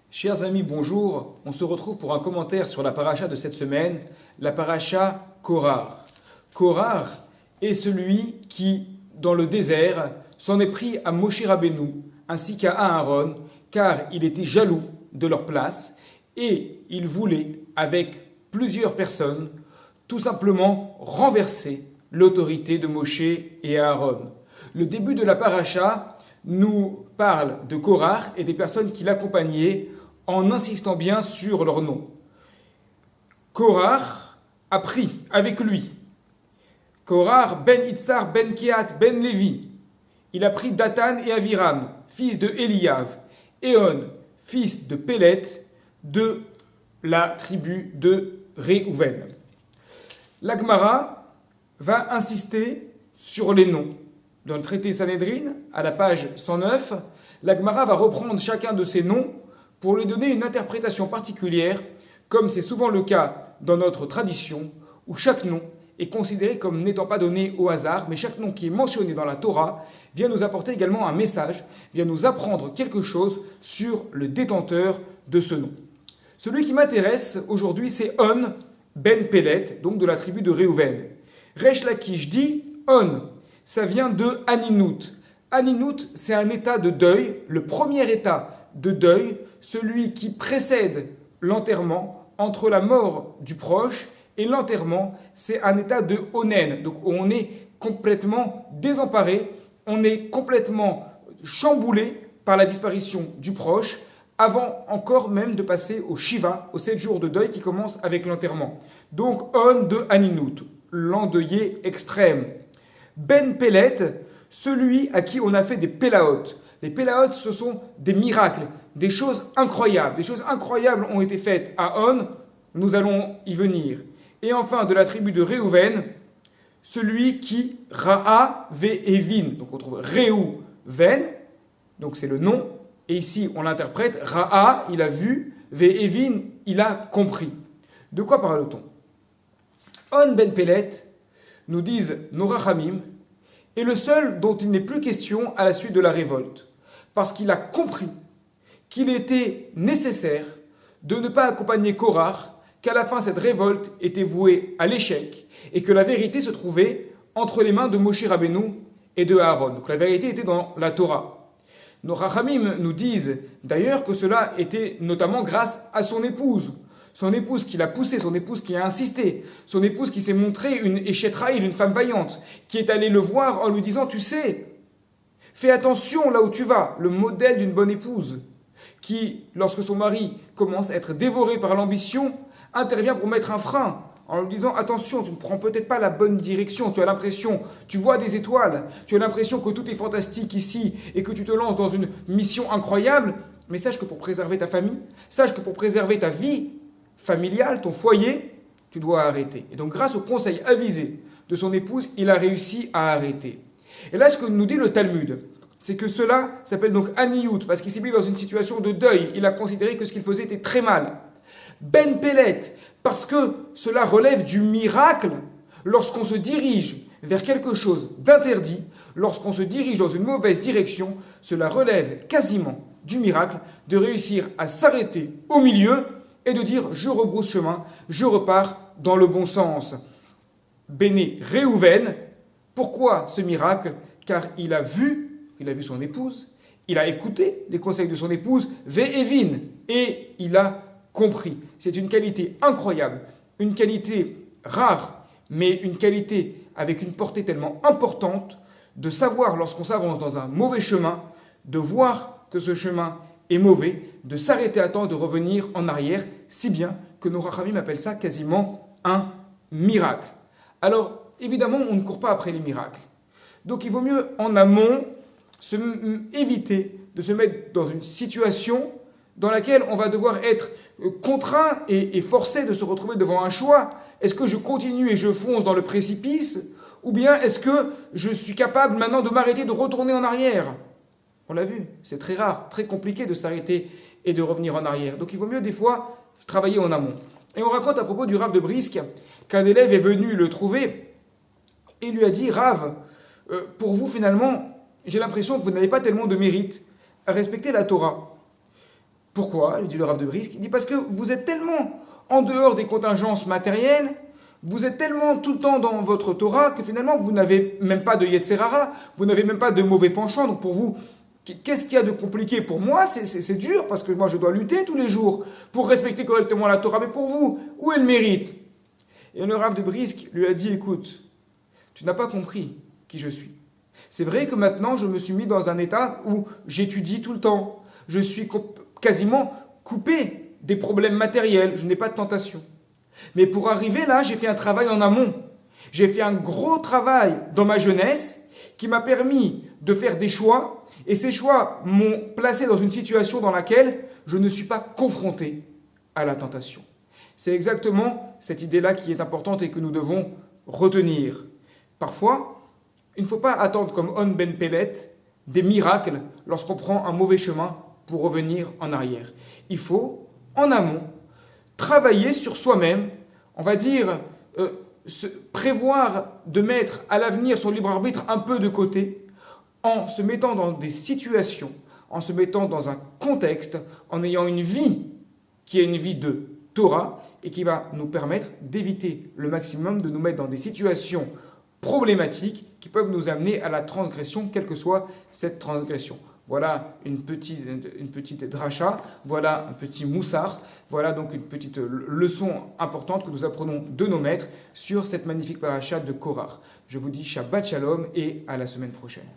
Chers amis, bonjour. On se retrouve pour un commentaire sur la paracha de cette semaine, la paracha Korar. Korar est celui qui, dans le désert, s'en est pris à Moshe Rabbeinu ainsi qu'à Aaron, car il était jaloux de leur place et il voulait, avec plusieurs personnes, tout simplement renverser l'autorité de Moshe et Aaron. Le début de la paracha nous parle de Korar et des personnes qui l'accompagnaient en insistant bien sur leur nom. Korar a pris avec lui Korar ben Itzar ben Kehat ben Lévi. Il a pris Datan et Aviram, fils de Eliav, Éon, fils de Pélet, de la tribu de Réhouven. La Gemara va insister sur les noms. Dans le traité Sanhédrin, à la page 109, la Gemara va reprendre chacun de ces noms pour lui donner une interprétation particulière, comme c'est souvent le cas dans notre tradition, où chaque nom est considéré comme n'étant pas donné au hasard, mais chaque nom qui est mentionné dans la Torah vient nous apporter également un message, vient nous apprendre quelque chose sur le détenteur de ce nom. Celui qui m'intéresse aujourd'hui, c'est On ben Pélet, donc de la tribu de Réhouven. Resh Lakish dit On, ça vient de Aninout. Aninout, c'est un état de deuil, le premier état de deuil, celui qui précède l'enterrement, entre la mort du proche et l'enterrement, c'est un état de onen, donc on est complètement désemparé, on est complètement chamboulé par la disparition du proche, avant encore même de passer au Shiva, aux 7 jours de deuil qui commencent avec l'enterrement. Donc on de Aninout, l'endeuillé extrême. Ben Pélet, celui à qui on a fait des pélaot. Les pélaot, ce sont des miracles, des choses incroyables. Des choses incroyables ont été faites à On, nous allons y venir. Et enfin, de la tribu de Réhouven, celui qui Ra'a Ve'evin. Donc on trouve Réhouven, donc c'est le nom. Et ici, on l'interprète, Ra'a, il a vu, Ve'evin, il a compris. De quoi parle-t-on? On ben Pélet, nous disent nos Rachamim, est le seul dont il n'est plus question à la suite de la révolte. Parce qu'il a compris qu'il était nécessaire de ne pas accompagner Korar, qu'à la fin cette révolte était vouée à l'échec et que la vérité se trouvait entre les mains de Moshe Rabbeinu et de Aaron. Donc la vérité était dans la Torah. Nos Rachamim nous disent d'ailleurs que cela était notamment grâce à son épouse. Son épouse qui l'a poussé, son épouse qui a insisté, son épouse qui s'est montrée une échetraïl, une femme vaillante, qui est allée le voir en lui disant « Tu sais, fais attention là où tu vas », le modèle d'une bonne épouse, qui, lorsque son mari commence à être dévoré par l'ambition, intervient pour mettre un frein en lui disant « Attention, tu ne prends peut-être pas la bonne direction, tu as l'impression, tu vois des étoiles, tu as l'impression que tout est fantastique ici et que tu te lances dans une mission incroyable, mais sache que pour préserver ta famille, sache que pour préserver ta vie familiale, ton foyer, tu dois arrêter. » Et donc grâce au conseil avisé de son épouse, il a réussi à arrêter. Et là, ce que nous dit le Talmud, c'est que cela s'appelle donc Aniyut, parce qu'il s'est mis dans une situation de deuil. Il a considéré que ce qu'il faisait était très mal. Ben Pélet, parce que cela relève du miracle lorsqu'on se dirige vers quelque chose d'interdit, lorsqu'on se dirige dans une mauvaise direction, cela relève quasiment du miracle de réussir à s'arrêter au milieu et de dire « je rebrousse chemin, je repars dans le bon sens ». Béné Réhouven, pourquoi ce miracle? Car il a vu son épouse, il a écouté les conseils de son épouse, Ve'evin, et il a compris. C'est une qualité incroyable, une qualité rare, mais une qualité avec une portée tellement importante de savoir lorsqu'on s'avance dans un mauvais chemin, de voir que ce chemin est mauvais, de s'arrêter à temps, de revenir en arrière, si bien que nos Rachamim appellent ça quasiment un miracle. Alors, évidemment, on ne court pas après les miracles. Donc il vaut mieux en amont éviter de se mettre dans une situation dans laquelle on va devoir être contraint et forcé de se retrouver devant un choix. Est-ce que je continue et je fonce dans le précipice, ou bien est-ce que je suis capable maintenant de m'arrêter, de retourner en arrière? On l'a vu, c'est très rare, très compliqué de s'arrêter et de revenir en arrière. Donc il vaut mieux des fois travailler en amont. Et on raconte à propos du Rav de Brisk qu'un élève est venu le trouver et lui a dit « Rav, pour vous finalement, j'ai l'impression que vous n'avez pas tellement de mérite à respecter la Torah. Pourquoi? Lui dit le Rav de Brisk. Il dit parce que vous êtes tellement en dehors des contingences matérielles, vous êtes tellement tout le temps dans votre Torah que finalement vous n'avez même pas de Yetzer Hara, vous n'avez même pas de mauvais penchant. Donc pour vous, qu'est-ce qu'il y a de compliqué? Pour moi, c'est dur parce que moi je dois lutter tous les jours pour respecter correctement la Torah. Mais pour vous, où est le mérite? Et le Rav de Brisk lui a dit, écoute, tu n'as pas compris qui je suis. C'est vrai que maintenant je me suis mis dans un état où j'étudie tout le temps. Je suis quasiment coupé des problèmes matériels, je n'ai pas de tentation. Mais pour arriver là, j'ai fait un travail en amont. J'ai fait un gros travail dans ma jeunesse qui m'a permis de faire des choix. Et ces choix m'ont placé dans une situation dans laquelle je ne suis pas confronté à la tentation. C'est exactement cette idée-là qui est importante et que nous devons retenir. Parfois, il ne faut pas attendre comme On Ben Pellet des miracles lorsqu'on prend un mauvais chemin pour revenir en arrière. Il faut, en amont, travailler sur soi-même, on va dire, prévoir de mettre à l'avenir son libre arbitre un peu de côté, en se mettant dans des situations, en se mettant dans un contexte, en ayant une vie qui est une vie de Torah et qui va nous permettre d'éviter le maximum de nous mettre dans des situations problématiques qui peuvent nous amener à la transgression, quelle que soit cette transgression. Voilà une petite dracha, voilà un petit moussard, voilà donc une petite leçon importante que nous apprenons de nos maîtres sur cette magnifique paracha de Korach. Je vous dis Shabbat Shalom et à la semaine prochaine.